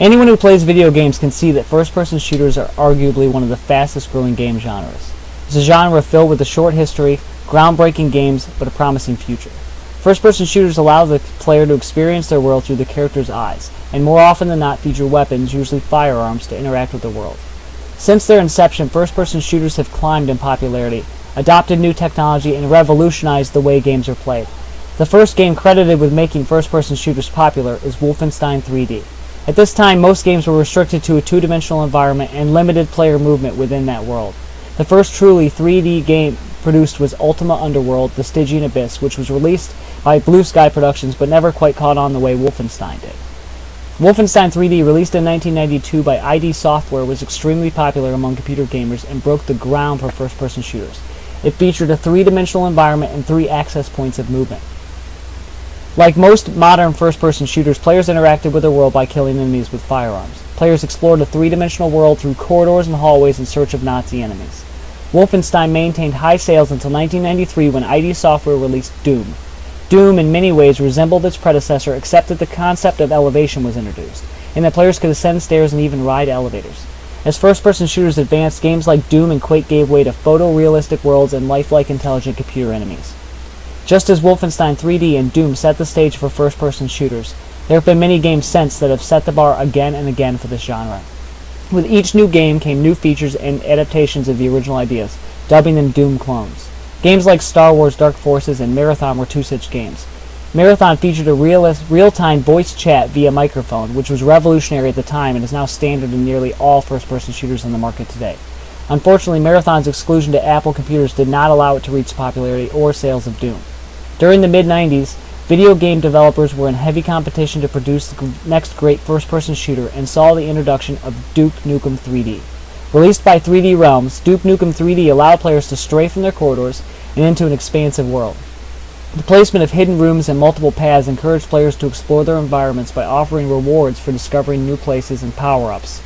Anyone who plays video games can see that first-person shooters are arguably one of the fastest-growing game genres. It's a genre filled with a short history, groundbreaking games, but a promising future. First-person shooters allow the player to experience their world through the character's eyes, and more often than not feature weapons, usually firearms, to interact with the world. Since their inception, first-person shooters have climbed in popularity, adopted new technology, and revolutionized the way games are played. The first game credited with making first-person shooters popular is Wolfenstein 3D. At this time, most games were restricted to a two-dimensional environment and limited player movement within that world. The first truly 3D game produced was Ultima Underworld: The Stygian Abyss, which was released by Blue Sky Productions but never quite caught on the way Wolfenstein did. Wolfenstein 3D, released in 1992 by ID Software, was extremely popular among computer gamers and broke the ground for first-person shooters. It featured a three-dimensional environment and 3 access points of movement. Like most modern first-person shooters, players interacted with their world by killing enemies with firearms. Players explored a three-dimensional world through corridors and hallways in search of Nazi enemies. Wolfenstein maintained high sales until 1993 when ID Software released Doom. Doom in many ways resembled its predecessor, except that the concept of elevation was introduced, and that players could ascend stairs and even ride elevators. As first-person shooters advanced, games like Doom and Quake gave way to photorealistic worlds and lifelike intelligent computer enemies. Just as Wolfenstein 3D and Doom set the stage for first-person shooters, there have been many games since that have set the bar again and again for this genre. With each new game came new features and adaptations of the original ideas, dubbing them Doom clones. Games like Star Wars Dark Forces and Marathon were two such games. Marathon featured a real-time voice chat via microphone, which was revolutionary at the time and is now standard in nearly all first-person shooters on the market today. Unfortunately, Marathon's exclusion to Apple computers did not allow it to reach popularity or sales of Doom. During the mid-90s, video game developers were in heavy competition to produce the next great first-person shooter and saw the introduction of Duke Nukem 3D. Released by 3D Realms, Duke Nukem 3D allowed players to stray from their corridors and into an expansive world. The placement of hidden rooms and multiple paths encouraged players to explore their environments by offering rewards for discovering new places and power-ups.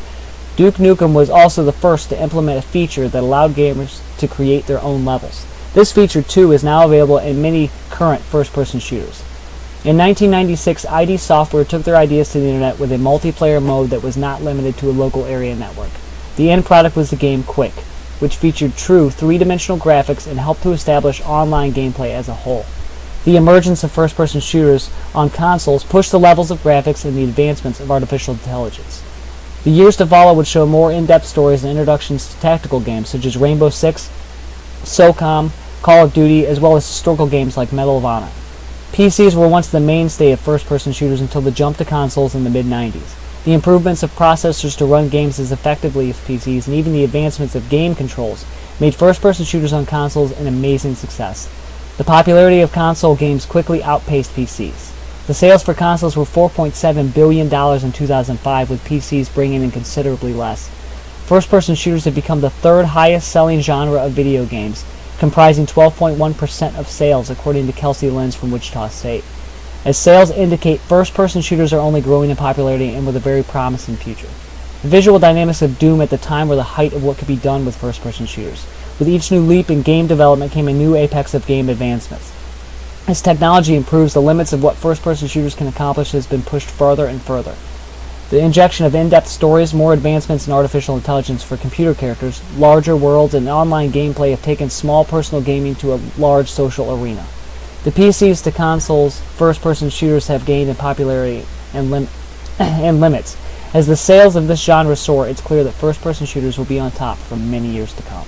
Duke Nukem was also the first to implement a feature that allowed gamers to create their own levels. This feature, too, is now available in many current first-person shooters. In 1996, ID Software took their ideas to the internet with a multiplayer mode that was not limited to a local area network. The end product was the game Quake, which featured true three-dimensional graphics and helped to establish online gameplay as a whole. The emergence of first-person shooters on consoles pushed the levels of graphics and the advancements of artificial intelligence. The years to follow would show more in-depth stories and introductions to tactical games such as Rainbow Six, SOCOM, Call of Duty, as well as historical games like Medal of Honor. PCs were once the mainstay of first-person shooters until the jump to consoles in the mid-90s. The improvements of processors to run games as effectively as PCs, and even the advancements of game controls, made first-person shooters on consoles an amazing success. The popularity of console games quickly outpaced PCs. The sales for consoles were $4.7 billion in 2005, with PCs bringing in considerably less. First-person shooters have become the third highest-selling genre of video games, comprising 12.1% of sales, according to Kelsey Lenz from Wichita State. As sales indicate, first-person shooters are only growing in popularity and with a very promising future. The visual dynamics of Doom at the time were the height of what could be done with first-person shooters. With each new leap in game development came a new apex of game advancements. As technology improves, the limits of what first-person shooters can accomplish has been pushed further and further. The injection of in-depth stories, more advancements in artificial intelligence for computer characters, larger worlds, and online gameplay have taken small personal gaming to a large social arena. The PCs to consoles first-person shooters have gained in popularity and limits. As the sales of this genre soar, it's clear that first-person shooters will be on top for many years to come.